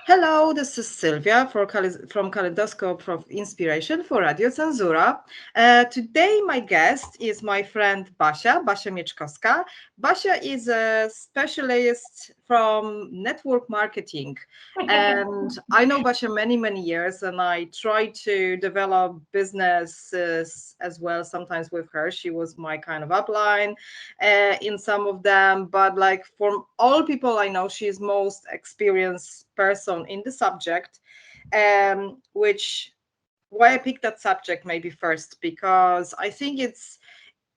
Hello, this is Sylwia from Kaleidoscope of Inspiration for Radio Cenzura. Today, my guest is my friend Basia Mieczkowska. Basia is a specialist from network marketing. And I know Basia many years, and I try to develop businesses as well, sometimes with her. She was my kind of upline in some of them, but like from all people I know, she is most experienced person in the subject, which why I picked that subject maybe first, because I think it's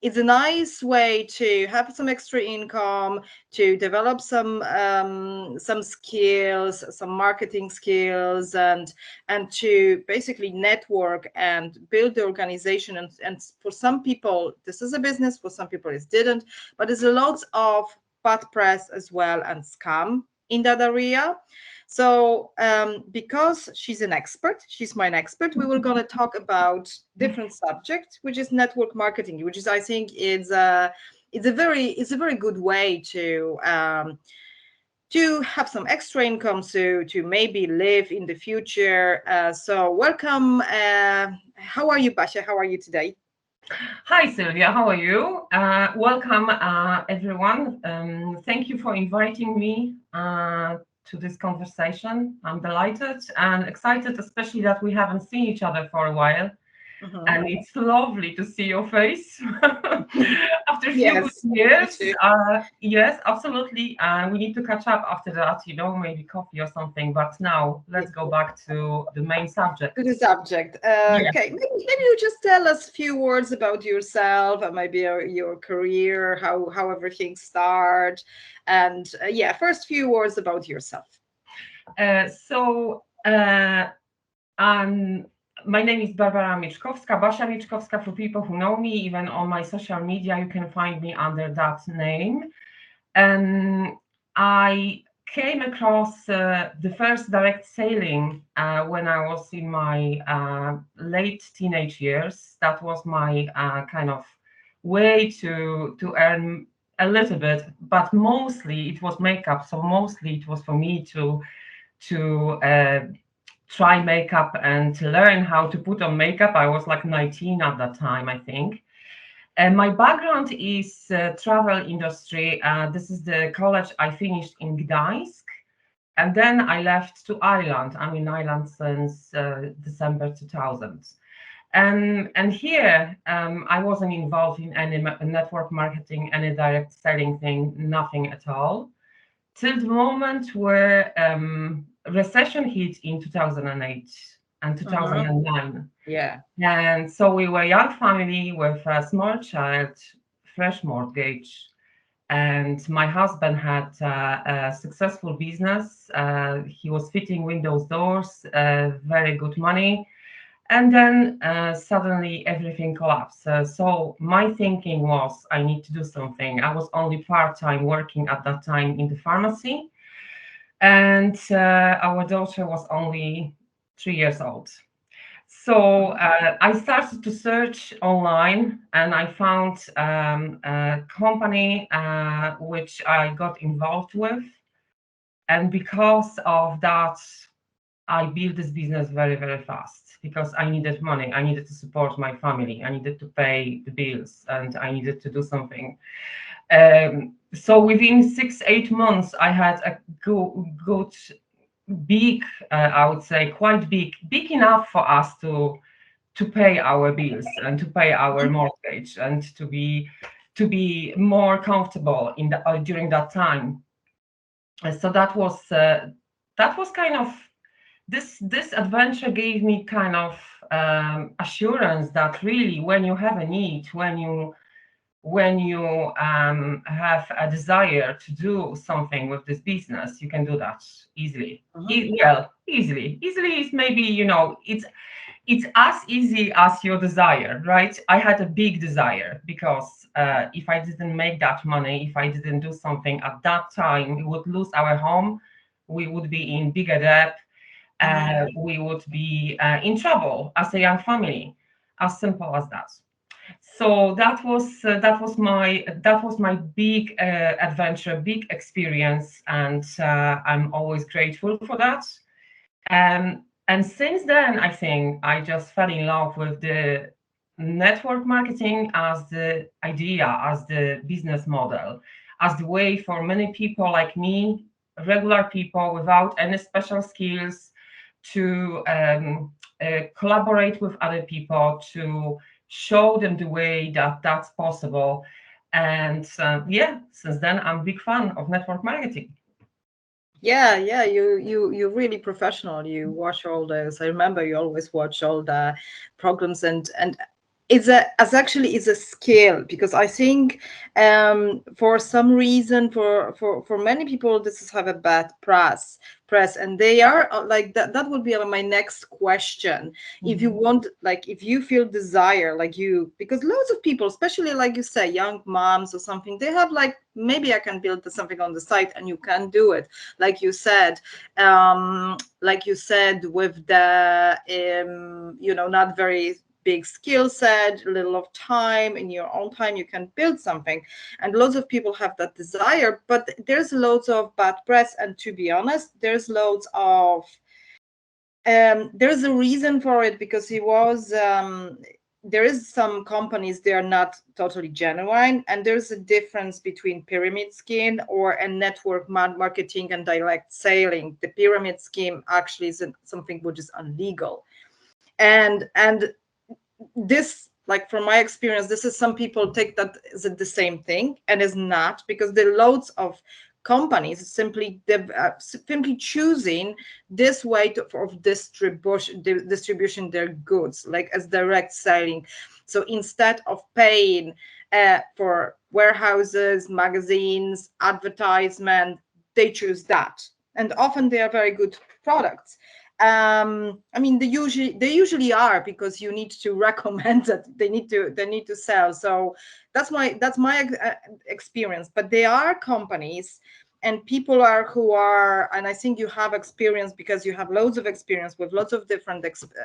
a nice way to have some extra income, to develop some skills, some marketing skills, and to basically network and build the organization. And for some people this is a business, for some people it didn't, but there's a lot of bad press as well and scam in that area. So because she's an expert, she's my expert, we were going to talk about different subjects, which is network marketing, which is, I think, it's a very good way to have some extra income, to maybe live in the future. So welcome. How are you, Basia? How are you today? Hi, Sylwia. How are you? Welcome, everyone. Thank you for inviting me to this conversation. I'm delighted and excited, especially that we haven't seen each other for a while. And it's lovely to see your face after a few good Yes, years. Yes, absolutely. We need to catch up after that, maybe coffee or something. But now let's go back to the main subject. To the subject. Okay, maybe you just tell us a few words about yourself and maybe your career, how everything started, and yeah, first few words about yourself. My name is Basia Mieczkowska. For people who know me, even on my social media, you can find me under that name. I came across the first direct selling when I was in my late teenage years. That was my kind of way to earn a little bit, but mostly it was makeup. So mostly it was for me to try makeup and to learn how to put on makeup. I was like 19 at that time, I think. And my background is travel industry. This is the college I finished in Gdańsk. And then I left to Ireland. I'm in Ireland since December 2000. And here, I wasn't involved in any network marketing, any direct selling thing, nothing at all. Till the moment where recession hit in 2008 and 2009. Yeah. And so we were a young family with a small child, fresh mortgage. And my husband had a successful business. He was fitting windows, doors, very good money. And then suddenly everything collapsed. So my thinking was, I need to do something. I was only part-time working at that time in the pharmacy. And our daughter was only 3 years old. So I started to search online, and I found a company which I got involved with. And because of that, I built this business very fast because I needed money. I needed to support my family. I needed to pay the bills, and I needed to do something. So within 6-8 months, I had a good big, I would say quite big enough for us to pay our bills and to pay our mortgage and to be more comfortable in the during that time. So that was kind of this adventure gave me kind of assurance that really when you have a need, when you have a desire to do something with this business, you can do that easily. Easily is maybe, it's as easy as your desire, right? I had a big desire because if I didn't make that money, if I didn't do something at that time, we would lose our home, we would be in bigger debt, we would be in trouble as a young family, as simple as that. So that was my big adventure, big experience, and I'm always grateful for that. And since then, I think I just fell in love with the network marketing as the idea, as the business model, as the way for many people like me, regular people without any special skills, to collaborate with other people, to show them the way that that's possible. And yeah, since then, I'm a big fan of network marketing. Yeah, yeah, you're really professional. You watch all those. I remember you always watch all the programs, and it's a as actually is a skill, because I think for some reason for many people this is have a bad press, and they are like that would be my next question. If you Mhm. want, like, if you feel desire, like you, because loads of people, especially like you say young moms or something, they have like, maybe I can build something on the site, and you can do it, like you said, with the not very big skill set, little of time, in your own time you can build something, and loads of people have that desire, but there's loads of bad press, and to be honest, there's loads of there's a reason for it, because he was there is some companies, they are not totally genuine, and there's a difference between pyramid scheme or a network marketing and direct selling. The pyramid scheme actually is something which is illegal, and this, like from my experience, this is, some people take that as the same thing, and is not, because there are loads of companies simply choosing this way of distribution their goods, like as direct selling. So instead of paying for warehouses, magazines, advertisement, they choose that, and often they are very good products. I mean, they usually are, because you need to recommend that they need to sell. So that's my experience. But there are companies and people are who are, and I think you have experience, because you have loads of experience with lots of different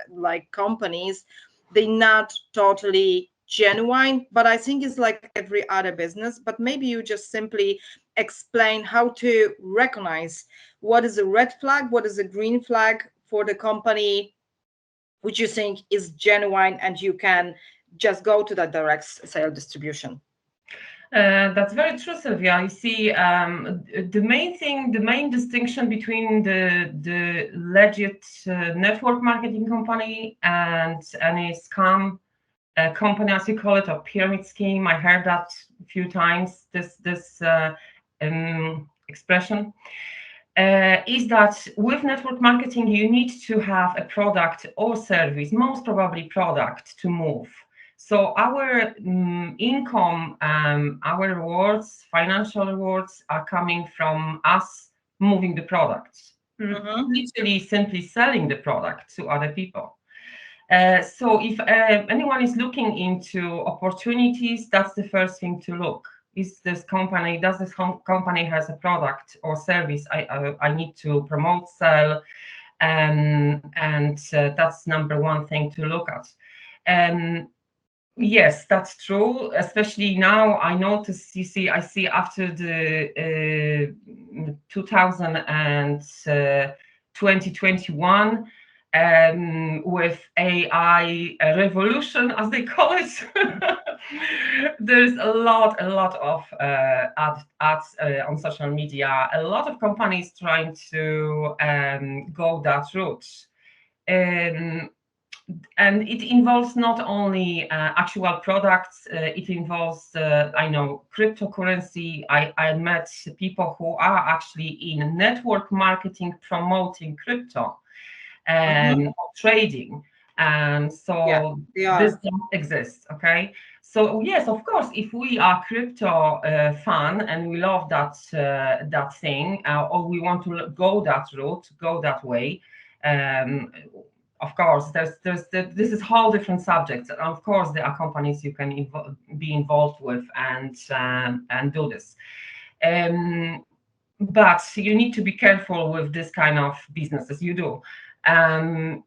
like companies. They not totally genuine, but I think it's like every other business. But maybe you just simply explain how to recognize what is a red flag, what is a green flag for the company, which you think is genuine, and you can just go to that direct sale distribution. That's very true, Sylvia. You see, the main thing, the main distinction between the legit network marketing company and any scam company, as you call it, or pyramid scheme. I heard that a few times. This expression is that with network marketing, you need to have a product or service, most probably product, to move. So our income, our rewards, financial rewards, are coming from us moving the product, Mm-hmm. literally simply selling the product to other people. So if anyone is looking into opportunities, that's the first thing to look. Is this company, does this company has a product or service I need to promote, sell, and that's number one thing to look at. Um, yes, that's true. Especially now, I notice. You see, I see after the 2000 and 2021, with AI revolution, as they call it, there's a lot of ads on social media. A lot of companies trying to go that route. Um, and it involves not only actual products, it involves, I know, cryptocurrency. I met people who are actually in network marketing promoting crypto Mm-hmm. or trading. And Yeah, so they this are. don't exist, okay? So yes, of course, if we are crypto fan and we love that thing, or we want to go that route, go that way, um, of course, this is whole different subjects. And of course, there are companies you can be involved with and do this. Um, but you need to be careful with this kind of businesses. You do. Um,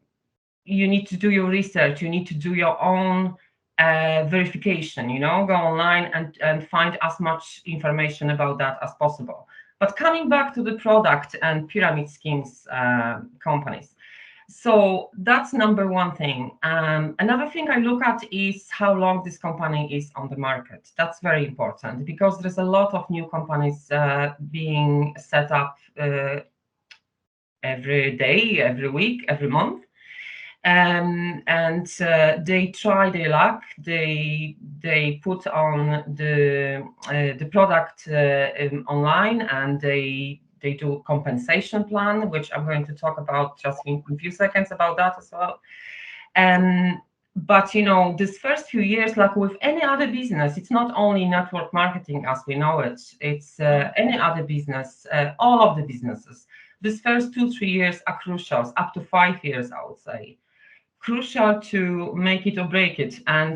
you need to do your research. You need to do your own verification. Go online and find as much information about that as possible. But coming back to the product and pyramid schemes companies. So that's number one thing. Another thing I look at is how long this company is on the market. That's very important because there's a lot of new companies being set up every day, every week, every month. And they try their luck. They put on the product online, and they do compensation plan, which I'm going to talk about just in a few seconds about that as well. But this first few years, like with any other business, it's not only network marketing as we know it. It's any other business, all of the businesses. This first 2-3 years are crucial, up to 5 years, I would say. Crucial to make it or break it, and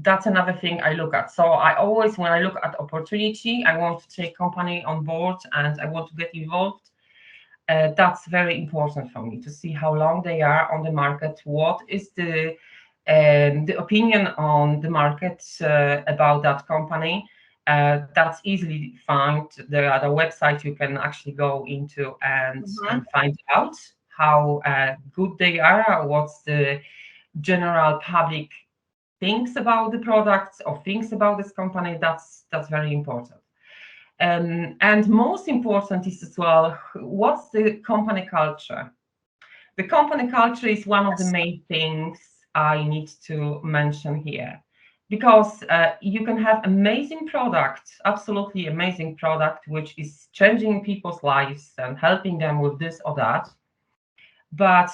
that's another thing I look at. So I always, when I look at opportunity, I want to take company on board and I want to get involved. That's very important for me to see how long they are on the market, what is the opinion on the market about that company. That's easily found. There are the websites you can actually go into and find out how good they are, what's the general public thinks about the products or thinks about this company. That's very important. And most important is as well, what's the company culture? The company culture is one of the main things I need to mention here, because you can have amazing product, absolutely amazing product, which is changing people's lives and helping them with this or that. But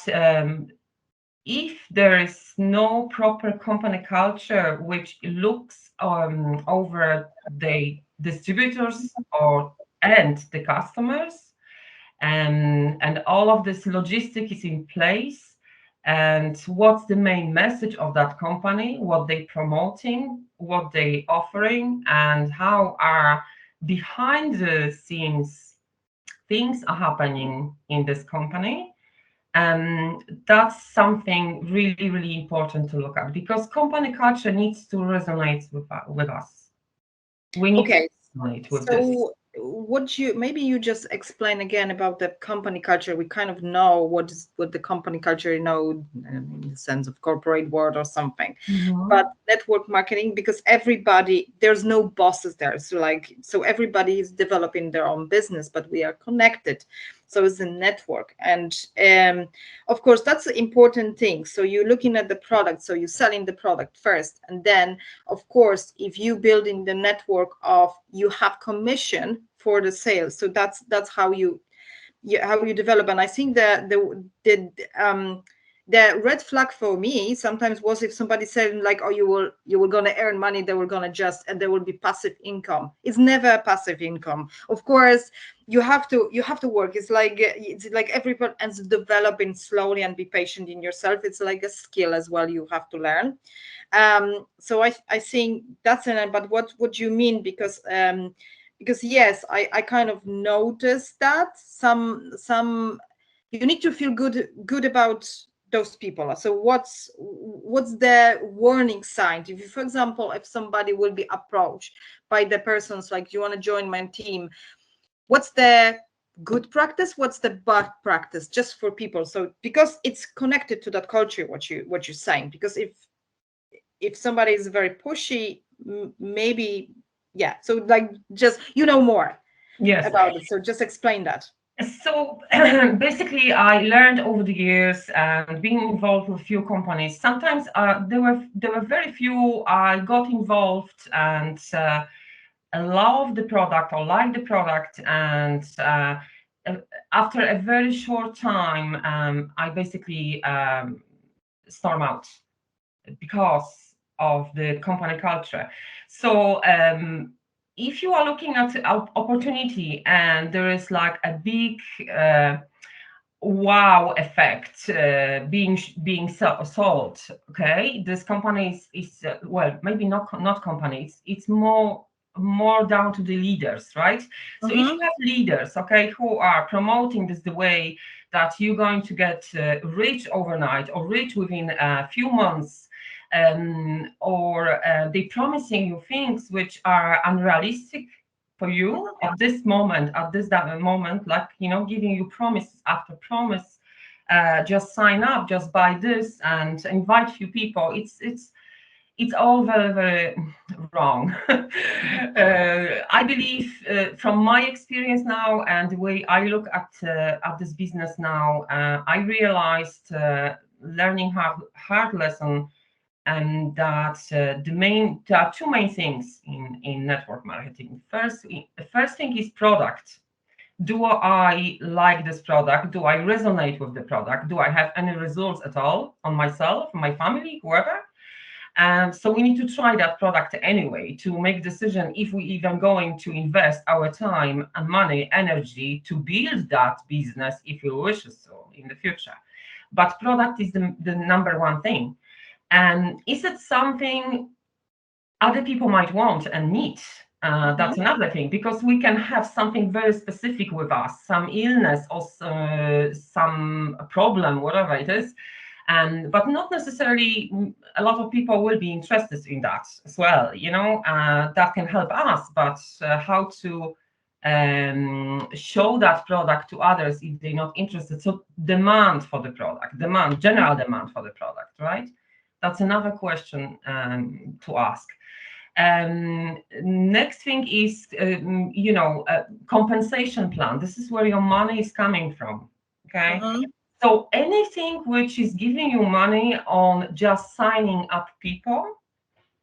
if there is no proper company culture which looks over the distributors and the customers, and all of this logistic is in place, and what's the main message of that company, what they promoting, what they offering, and how are behind the scenes things are happening in this company. That's something really, really important to look at, because company culture needs to resonate with us. We need to resonate with this. Would you maybe you just explain again about the company culture? We kind of know what the company culture, in the sense of corporate world or something. But network marketing, because there's no bosses there. So everybody is developing their own business, but we are connected. So it's a network. And of course, that's an important thing. So you're looking at the product. So you're selling the product first. And then, of course, if you build in the network you have commission for the sales. So that's how you develop. And I think that the red flag for me sometimes was if somebody said like, oh, you were going to earn money, they were going to and there will be passive income. It's never passive income. Of course, you have to work. It's like everybody ends developing slowly, and be patient in yourself. It's like a skill as well you have to learn. So I think that's it. But what would you mean? Because yes, I kind of noticed that some you need to feel good about those people. So what's the warning sign? If you, for example, if somebody will be approached by the persons like, you want to join my team, what's the good practice, what's the bad practice, just for people? So because it's connected to that culture, what you're saying. Because if somebody is very pushy, maybe, yeah. So like, just more about it. So just explain that. So basically, I learned over the years and being involved with a few companies. Sometimes there were very few I got involved and love the product or like the product, and after a very short time, I basically storm out because of the company culture. So if you are looking at opportunity and there is like a big wow effect being sold, okay, this company is well, maybe not companies, it's more down to the leaders, right? So if you have leaders, okay, who are promoting this the way that you're going to get rich overnight or rich within a few months, or they promising you things which are unrealistic for you at this moment, like, giving you promise after promise, just sign up, just buy this and invite few people. It's all very, very wrong. I believe, from my experience now and the way I look at this business now, I realized, learning hard lesson, and that there are two main things in network marketing. First thing is product. Do I like this product? Do I resonate with the product? Do I have any results at all on myself, my family, whoever? And so we need to try that product anyway to make decision if we even going to invest our time and money, energy to build that business if we wish so in the future. But product is the number one thing. And is it something other people might want and need? That's another thing, because we can have something very specific with us, some illness or some problem, whatever it is, but not necessarily a lot of people will be interested in that as well. That can help us, but how to show that product to others if they're not interested? So demand for the product, general demand for the product, right? That's another question to ask. Next thing is, compensation plan. This is where your money is coming from. Okay. So anything which is giving you money on just signing up people,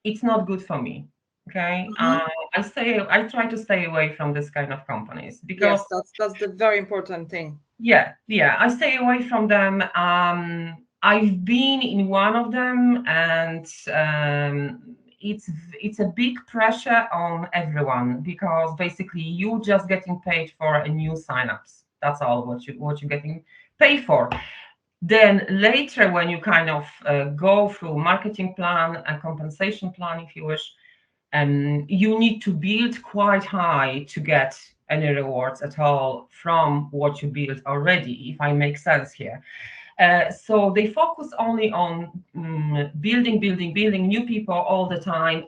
it's not good for me. Okay. I try to stay away from this kind of companies, because that's the very important thing. Yeah, I stay away from them. I've been in one of them, and it's a big pressure on everyone, because basically you just getting paid for a new signups. That's all what you're getting paid for. Then later, when you kind of go through marketing plan and compensation plan, if you wish, you need to build quite high to get any rewards at all from what you build already, if I make sense here. So they focus only on building new people all the time.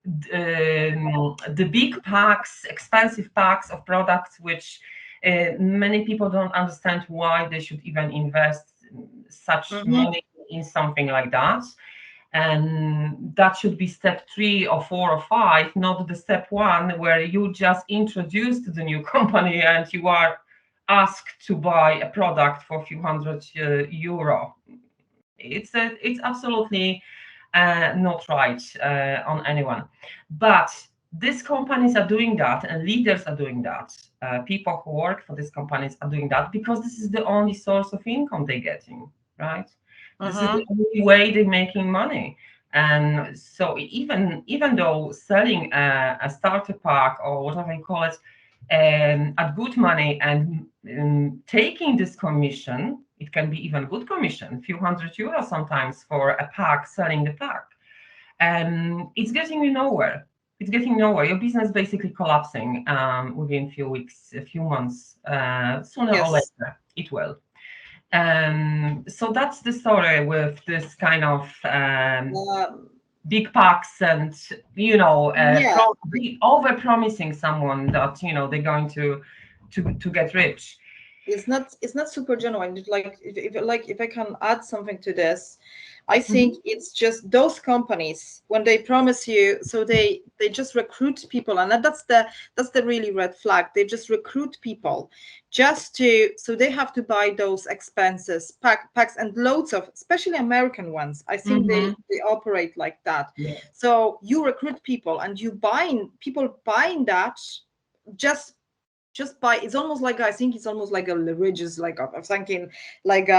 The big packs, expensive packs of products, which many people don't understand why they should even invest such money in something like that. And that should be step 3 or 4 or 5, not the step 1 where you just introduced the new company and you are asked to buy a product for a few hundred euro. It's absolutely not right on anyone. But these companies are doing that, and leaders are doing that. People who work for these companies are doing that because this is the only source of income they're getting, right? This is the only way they're making money. And so even though selling a starter pack or whatever you call it at good money and taking this commission, it can be even good commission, a few hundred euros sometimes for a pack, selling the pack. It's getting you nowhere. It's getting nowhere. Your business basically collapsing within a few weeks, a few months. Sooner or later, it will. So that's the story with this kind of big packs and, over promising someone that, they're going to get rich. It's not super genuine. If I can add something to this, I think it's just those companies, when they promise you, so they just recruit people, and that's the really red flag. They just recruit people so they have to buy those expenses packs, and loads of, especially American ones. I think they operate like that. Yeah. So you recruit people, and people buying that just by, it's almost like, I think it's almost like a religious, like I'm thinking like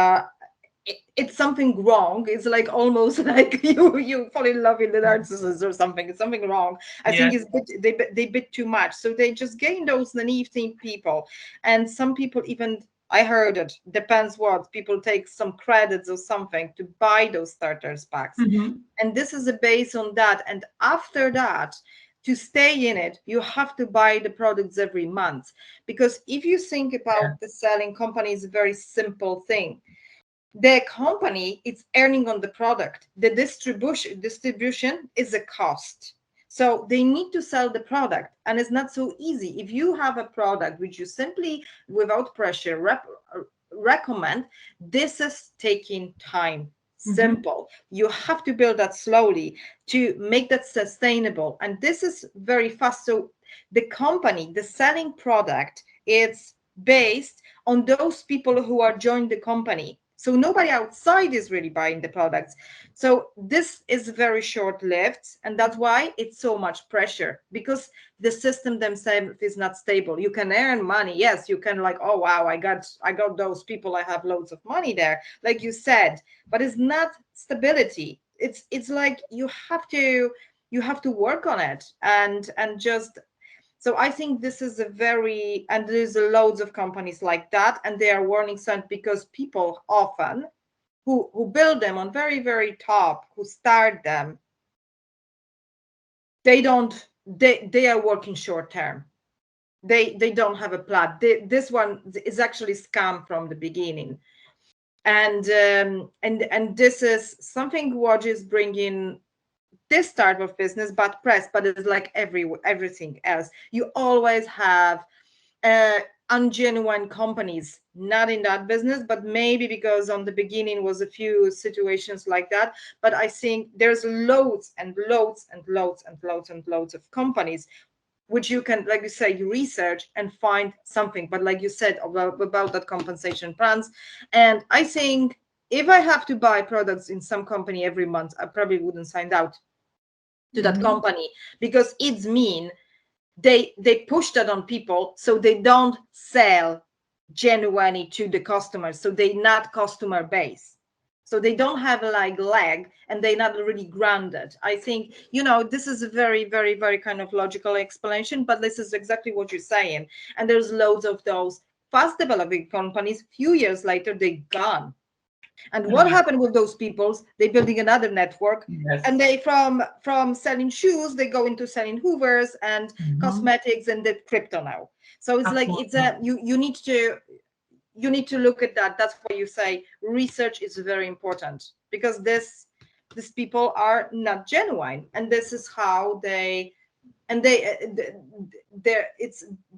it's something wrong. It's like almost like you fall in love with the narcissist or something. It's something wrong. I think it's they bit too much. So they just gain those naive people, and some people even, I heard it, depends what, people take some credits or something to buy those starters packs. And this is a base on that. And after that, to stay in it, you have to buy the products every month. Because if you think about the selling company, is a very simple thing. The company is earning on the product. The distribution is a cost. So they need to sell the product, and it's not so easy. If you have a product which you simply, without pressure, recommend, this is taking time. Simple. You have to build that slowly to make that sustainable, and this is very fast. So the company, the selling product, it's based on those people who are joined the company. So nobody outside is really buying the products. So this is very short-lived, and that's why it's so much pressure, because the system themselves is not stable. You can earn money, yes, you can, like, oh wow, I got those people, I have loads of money there, like you said, but it's not stability. It's like you have to work on it, and just, so I think this is a very, and there's loads of companies like that, and they are warning signs, because people often who build them on very, very top, who start them, they don't, they are working short term. They don't have a plan. This one is actually scam from the beginning, and this is something what is bringing this type of business bad press, but it's like everything else. You always have ungenuine companies, not in that business, but maybe because on the beginning was a few situations like that. But I think there's loads and loads and loads and loads and loads of companies which you can, like you say, you research and find something. But like you said about that compensation plans, and I think if I have to buy products in some company every month, I probably wouldn't sign out to that company, because it's mean they push that on people, so they don't sell genuinely to the customers, so they not customer base, so they don't have like leg, and they're not really grounded. I think, this is a very, very, very kind of logical explanation, but this is exactly what you're saying. And there's loads of those fast developing companies, few years later they gone. And what happened with those people? They building another network, and they from selling shoes, they go into selling hoovers and cosmetics and the crypto now. So it's like, it's a you need to look at that. That's why you say research is very important, because these people are not genuine, and this is how they, and they're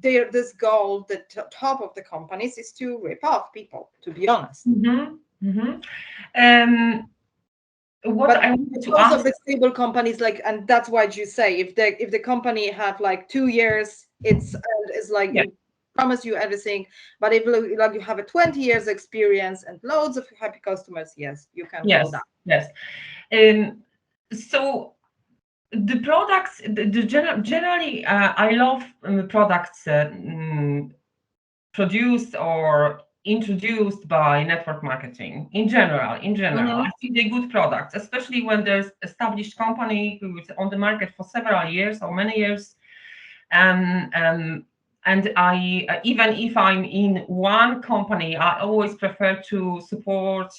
this goal, the top of the companies is to rip off people, to be honest. What I wanted to because ask, of the stable companies, like, and that's why you say if the company have like 2 years, it's like, yeah. it promise you everything. But if like you have a 20 years experience and loads of happy customers, yes, you can go down. Yes. So the products, generally, I love products produced or introduced by network marketing in general. I think they're good products, especially when there's established company who is on the market for several years or many years. And I, even if I'm in one company, I always prefer to support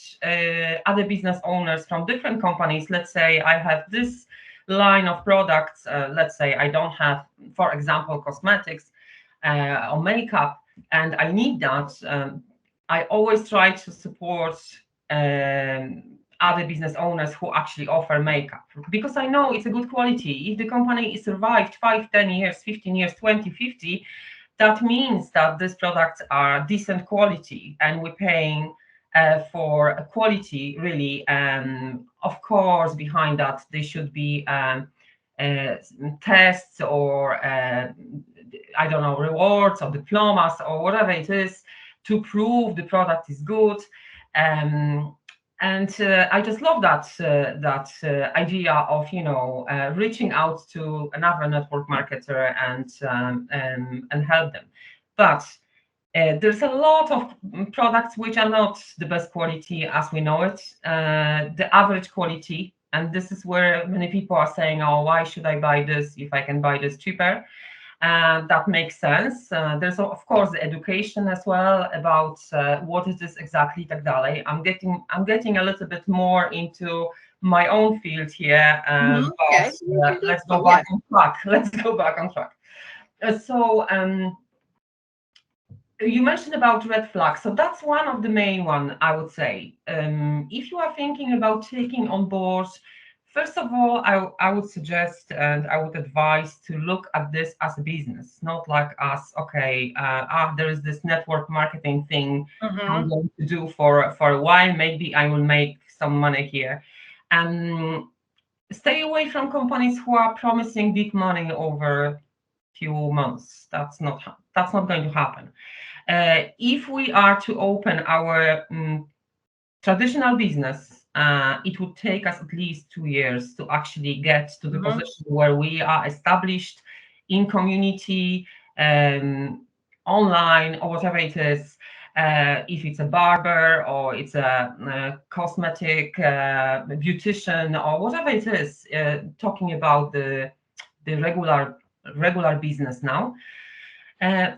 other business owners from different companies. Let's say I have this line of products. Let's say I don't have, for example, cosmetics or makeup, and I need that. I always try to support other business owners who actually offer makeup, because I know it's a good quality. If the company is survived 5, 10 years, 15 years, 20, 50, that means that these products are decent quality, and we're paying for a quality, really. Of course, behind that, there should be tests or I don't know, rewards or diplomas or whatever it is to prove the product is good. And I just love that idea of reaching out to another network marketer and help them. But there's a lot of products which are not the best quality as we know it, the average quality. And this is where many people are saying, oh, why should I buy this if I can buy this cheaper? That makes sense. There's of course the education as well about what is this exactly, tak dalej. I'm getting a little bit more into my own field here, but let's go back on track. Let's go back on track. So you mentioned about red flags. So that's one of the main one, I would say. If you are thinking about taking on board First of all, I would suggest and I would advise to look at this as a business, not like as, okay, there is this network marketing thing I'm Mm-hmm. going to do for a while. Maybe I will make some money here. And stay away from companies who are promising big money over few months. That's not going to happen. If we are to open our traditional business, it would take us at least 2 years to actually get to the Mm-hmm. position where we are established in community, um, online, or whatever it is. If it's a barber or it's a cosmetic beautician or whatever it is, talking about the regular business now.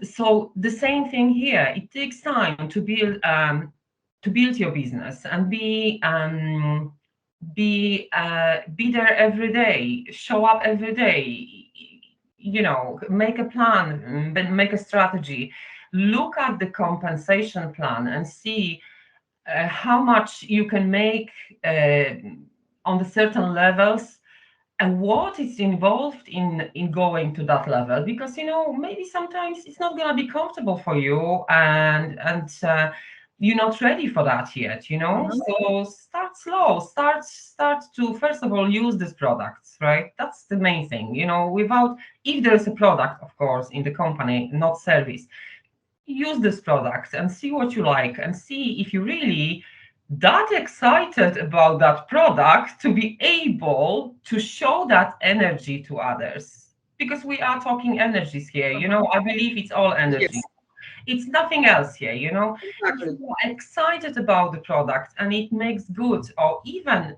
So the same thing here. It takes time to build your business and be there every day, show up every day. Make a plan, make a strategy, look at the compensation plan, and see how much you can make uh, on the certain levels and what is involved in going to that level, because maybe sometimes it's not going to be comfortable for you, and you're not ready for that yet. Mm-hmm. So start slow, start to first of all use these products, right? That's the main thing. Without, if there is a product, of course, in the company, not service, use this product and see what you like, and see if you really that excited about that product to be able to show that energy to others, because we are talking energies here. Mm-hmm. I believe it's all energy. Yes, It's nothing else here. If exactly. you are excited about the product and it makes good, or even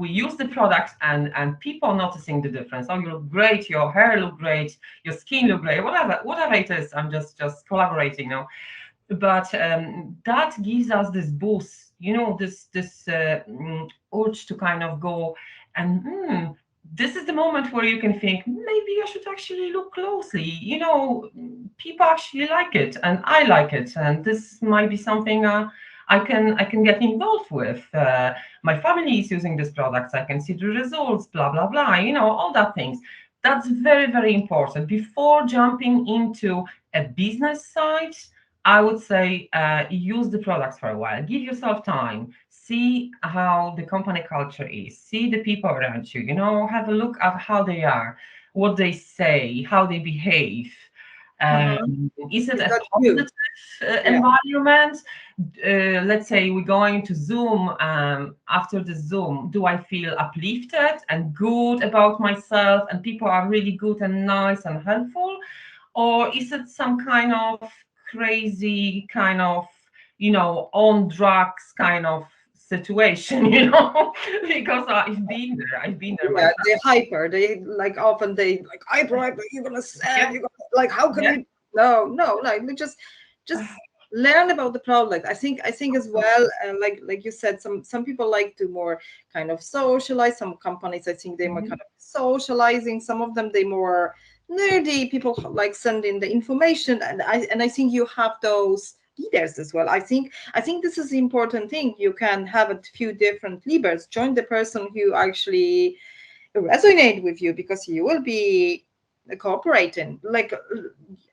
we use the product and people noticing the difference. Oh, you look great, your hair look great, your skin look great, whatever it is. I'm just collaborating now, but that gives us this boost, this urge to kind of go and this is the moment where you can think, maybe I should actually look closely. People actually like it, and I like it, and this might be something I can get involved with. My family is using these products. I can see the results. Blah blah blah. All that things. That's very very important before jumping into a business side. I would say use the products for a while. Give yourself time. See how the company culture is. See the people around you. Have a look at how they are, what they say, how they behave. Mm-hmm. Is it Is a that you? positive Yeah. environment? Let's say we're going to Zoom. After the Zoom, do I feel uplifted and good about myself, and people are really good and nice and helpful? Or is it some kind of crazy kind of on drugs kind of situation? Because I've been there Yeah, myself. they hyper. They like often they like hyper, hyper. You're gonna sell. Yeah, You're gonna like. How can yeah. you? No, no. Like they just learn about the product. I think as well. Like you said, some people like to more kind of socialize. Some companies, I think, they more Mhm. kind of socializing. Some of them they more nerdy. People like sending the information, and I think you have those leaders as well. I think this is the important thing. You can have a few different levers. Join the person who actually resonate with you, because you will be cooperating. Like,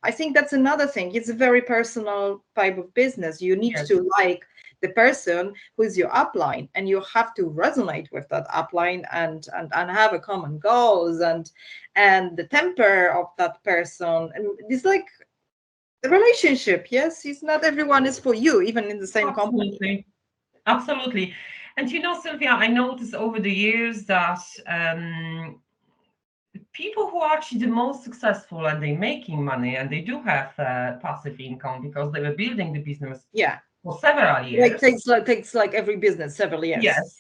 I think that's another thing. It's a very personal type of business. You need Yes. to like the person who is your upline, and you have to resonate with that upline, and have a common goals, and the temper of that person. And it's like the relationship. Yes, it's not everyone is for you, even in the same company. Absolutely. Absolutely. And Sylvia, I noticed over the years that people who are actually the most successful and they're making money and they do have passive income because they were building the business Yeah, for several like years. takes like every business several years. Yes.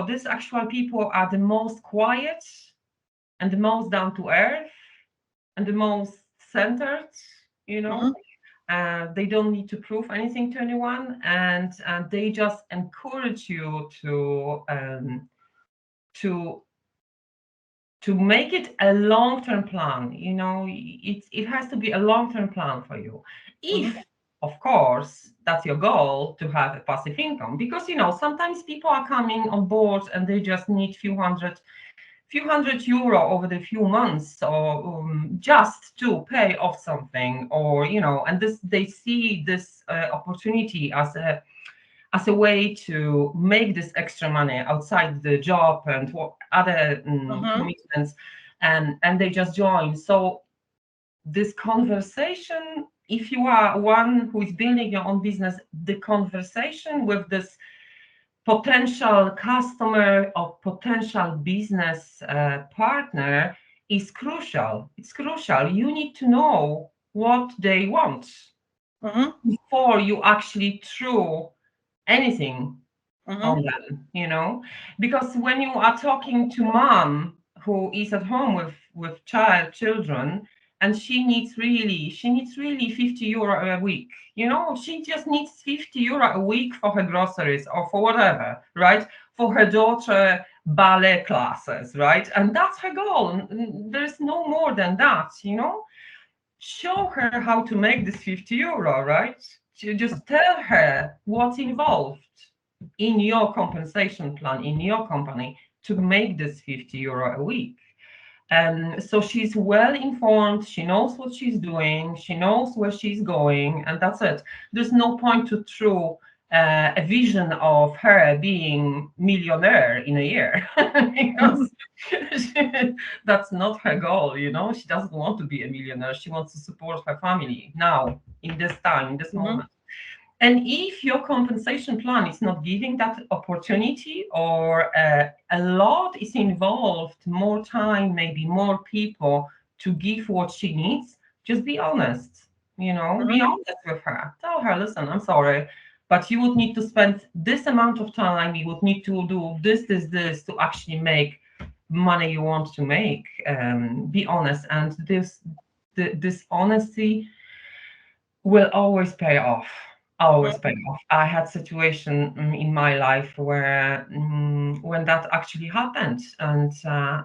These actual people are the most quiet and the most down to earth and the most centered, you know. Mhm. They don't need to prove anything to anyone, and they just encourage you to to make it a long-term plan. It has to be a long-term plan for you. If, Mhm. of course, that's your goal, to have a passive income. Because sometimes people are coming on board and they just need few hundred euro over the few months, or just to pay off something, or and they see this opportunity as a way to make this extra money outside the job and what other commitments, and they just join. So this conversation, if you are one who is building your own business, the conversation with this potential customer or potential business partner is crucial. It's crucial. You need to know what they want before you actually throw anything on them, because when you are talking to mom who is at home with children, and she needs really 50 euro a week, she just needs 50 euro a week for her groceries or for whatever, right? For her daughter ballet classes, right? And that's her goal. There's no more than that. Show her how to make this 50 euro, right? You just tell her what's involved in your compensation plan in your company to make this 50 euro a week. So she's well informed, she knows what she's doing, she knows where she's going, and that's it. There's no point to throw a vision of her being millionaire in a year, because that's not her goal. She doesn't want to be a millionaire. She wants to support her family now, in this time, in this moment. And if your compensation plan is not giving that opportunity, or a lot is involved, more time, maybe more people to give what she needs, just be honest. Be honest with her. Tell her, listen, I'm sorry, but you would need to spend this amount of time. You would need to do this to actually make money you want to make. Be honest, and this honesty will always pay off. Always pay off. I had situation in my life where when that actually happened, and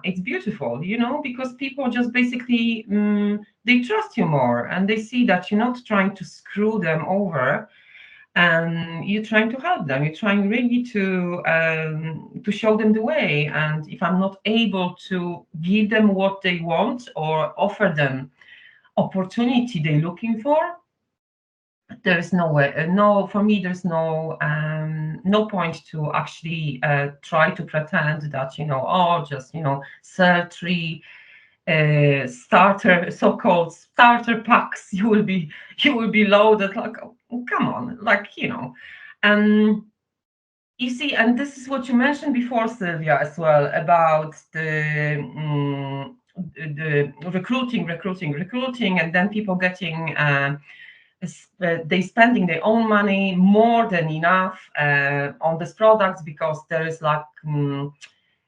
it's beautiful, because people just basically they trust you more, and they see that you're not trying to screw them over, and you're trying to help them. You're trying really to show them the way. And if I'm not able to give them what they want or offer them opportunity they're looking for, there's no way, no, for me, there's no point to actually try to pretend that, just, sell three so-called starter packs, you will be loaded. Like, oh, come on, like, you see, and this is what you mentioned before, Sylwia, as well, about the recruiting, and then people getting they spending their own money more than enough on these products, because there is like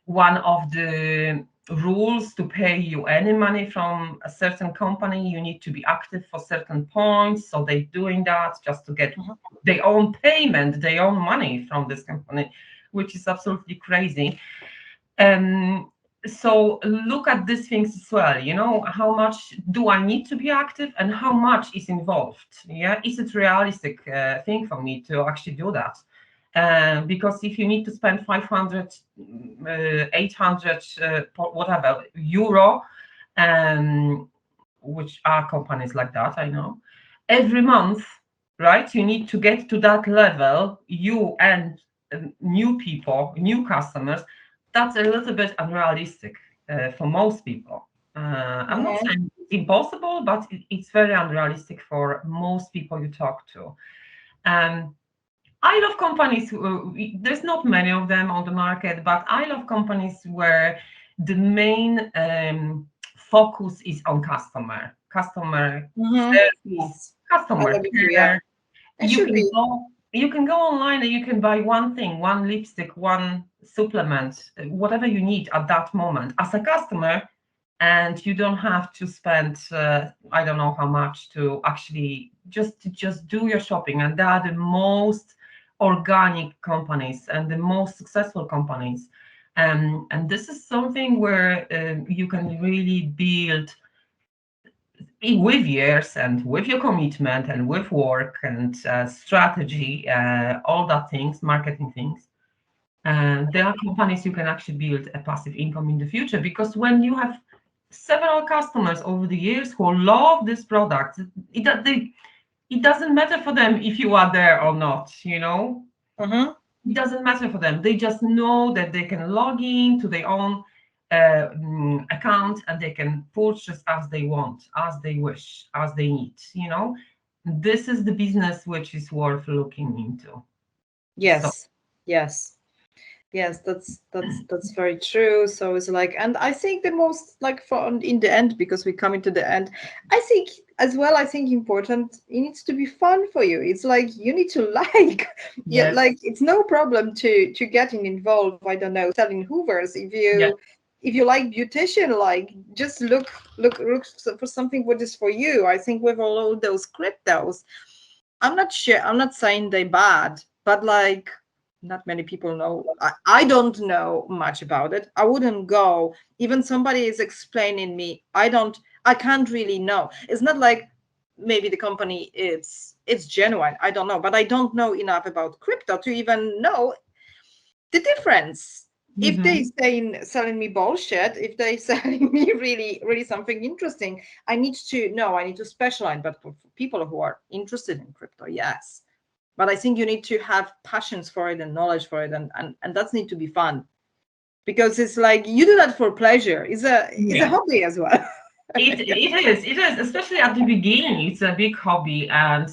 one of the rules to pay you any money from a certain company, you need to be active for certain points. So they're doing that just to get their own payment, their own money from this company, which is absolutely crazy. So look at these things as well. How much do I need to be active, and how much is involved? Is it realistic thing for me to actually do that? Because if you need to spend 500, 800, whatever euro, which are companies like that, I know, every month, right? You need to get to that level, you and new people, new customers. That's a little bit unrealistic for most people. I'm not saying it's impossible, but it's very unrealistic for most people you talk to. I love companies, there's not many of them on the market, but I love companies where the main focus is on customer service, customer care. You can go online and you can buy one thing, one lipstick, one supplement, whatever you need at that moment as a customer, and you don't have to spend I don't know how much to actually just do your shopping. And they are the most organic companies and the most successful companies, and this is something where you can really build with years and with your commitment and with work and strategy, all that things, marketing things. And there are companies you can actually build a passive income in the future, because when you have several customers over the years who love this product, it doesn't matter for them if you are there or not, you know. Mm-hmm. It doesn't matter for them. They just know that they can log in to their own account, and they can purchase as they want, as they wish, as they need, you know. This is the business which is worth looking into. So Yes, yes. Yes, that's very true. So it's like, and I think the most like for in the end, because we come into the end, I think as well, I think important, it needs to be fun for you. It's like you need to like, yeah, yes, like it's no problem to getting involved. I don't know, selling Hoovers. yes, If you like beautician, like just look for something what is for you. I think with all those cryptos, I'm not sure. I'm not saying they bad, but like not many people know. I don't know much about it. I wouldn't go. Even somebody is explaining me. I can't really know. It's not like maybe the company it's genuine. I don't know, but I don't know enough about crypto to even know the difference. If they hmm, saying selling me bullshit, if they selling me really something interesting, I need to know. I need to specialize. But for people who are interested in crypto, yes. But I think you need to have passions for it and knowledge for it, and that need to be fun, because it's like you do that for pleasure. It's a yeah. hobby as well. It is, especially at the beginning. It's a big hobby, and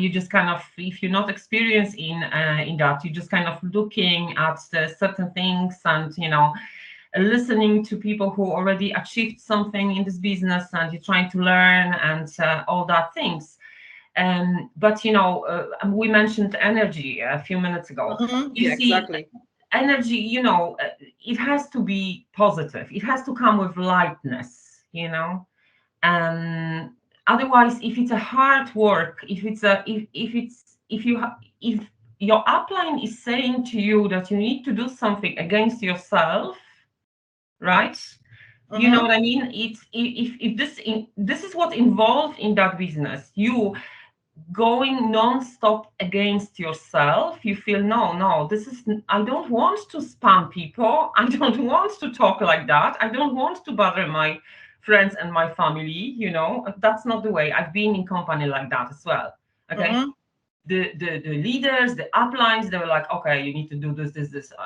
you just kind of, if you're not experienced in that, you're just kind of looking at the certain things, and listening to people who already achieved something in this business, and you're trying to learn and all that things. But we mentioned energy a few minutes ago. Mhm. You Yeah, see, exactly. energy, it has to be positive. It has to come with lightness, and otherwise, if it's a hard work, if your upline is saying to you that you need to do something against yourself, right? You know Mm-hmm. what I mean? It's if this is what involved in that business. You going non-stop against yourself. You feel, no, I don't want to spam people. I don't want to talk like that. I don't want to bother my friends and my family. That's not the way. I've been in company like that as well. Okay. Mm-hmm. The leaders, the uplines, they were like, okay, you need to do this,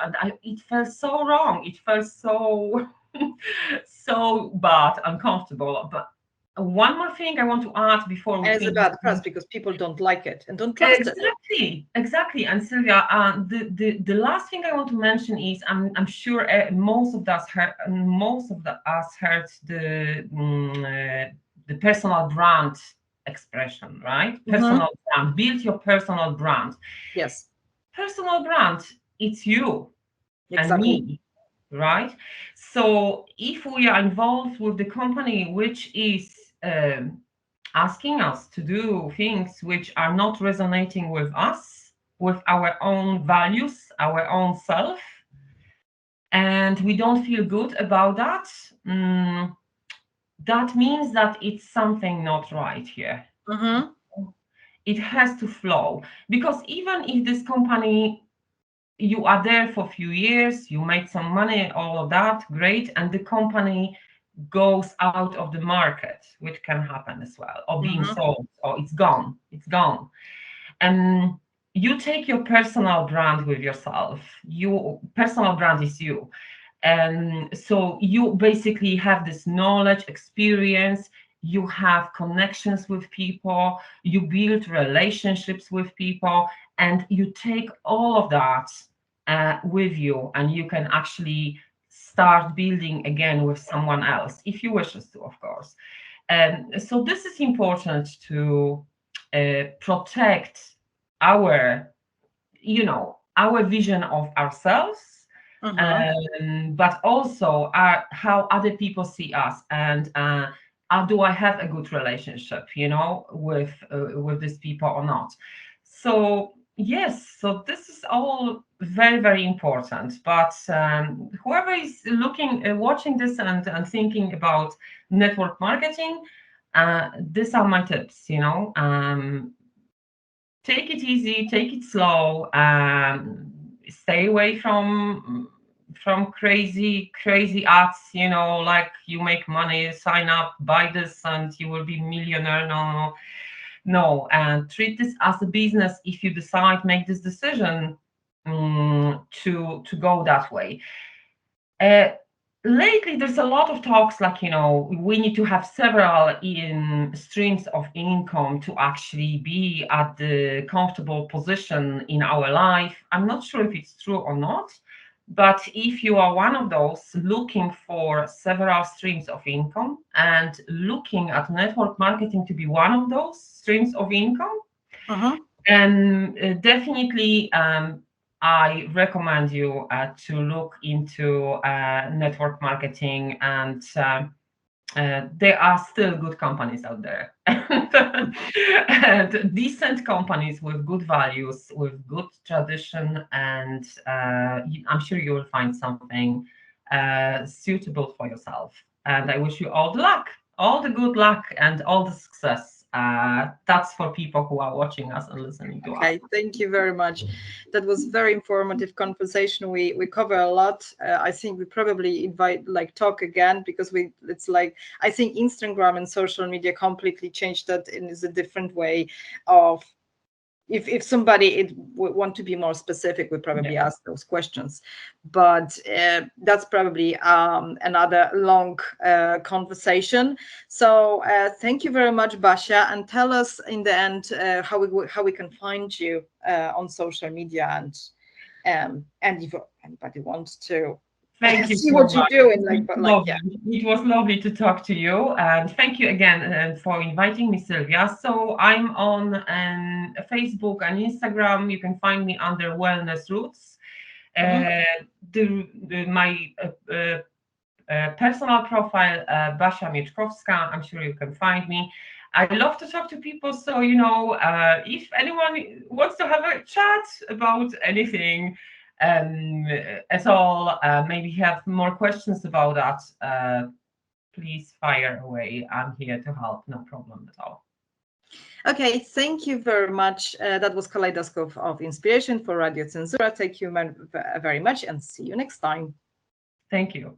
and it felt so wrong. It felt so so bad, uncomfortable. But one more thing I want to add before we And it's a finish. bad press because people don't like it and don't trust it. Exactly. And Sylvia, the last thing I want to mention is, I'm sure most of us heard the personal brand expression, right? Mm-hmm. Personal brand. Build your personal brand. Yes, Personal brand. It's you and exactly. me, right? So if we are involved with the company which is asking us to do things which are not resonating with us, with our own values, our own self, and we don't feel good about that, that means that it's something not right here. Mm-hmm. It has to flow, because even if this company, you are there for a few years, you make some money, all of that, great, and the company goes out of the market, which can happen as well, or being Mm-hmm. sold, or it's gone. And you take your personal brand with yourself. Your personal brand is you. And so you basically have this knowledge, experience, you have connections with people, you build relationships with people, and you take all of that with you, and you can actually start building again with someone else if you wishes to, of course. So this is important to protect our our vision of ourselves, Mm-hmm. but also how other people see us, and do I have a good relationship, with these people or not. So yes, so this is all very, very important. But whoever is watching this and thinking about network marketing, These are my tips, take it easy, take it slow, stay away from crazy ads, like you make money, sign up, buy this and you will be millionaire. No, and treat this as a business. If you decide, make this decision to go that way. Lately there's a lot of talks like, we need to have several streams of income to actually be at the comfortable position in our life. I'm not sure if it's true or not, but if you are one of those looking for several streams of income and looking at network marketing to be one of those streams of income, and definitely I recommend you to look into network marketing, and there are still good companies out there, and decent companies with good values, with good tradition, and I'm sure you will find something suitable for yourself. And I wish you all the luck, all the good luck, and all the success. That's for people who are watching us and listening to us. Okay, thank you very much. That was very informative conversation. We cover a lot. I think we probably talk again, because it's like, I think Instagram and social media completely changed that in a different way of, if somebody would want to be more specific, we probably ask those questions, but that's probably another long conversation. So thank you very much, Basia, and tell us in the end how we can find you on social media, and if anybody wants to Thank you see so what much. you're doing, It was lovely to talk to you, and thank you again for inviting me, Sylwia. So I'm on Facebook and Instagram. You can find me under Wellness Roots. My personal profile, Basia Mieczkowska. I'm sure you can find me. I love to talk to people, so if anyone wants to have a chat about anything at all, maybe have more questions about that, please fire away. I'm here to help, no problem at all. Okay, thank you very much. That was Kaleidoscope of Inspiration for Radio Cenzura. Thank you very much, and see you next time. Thank you.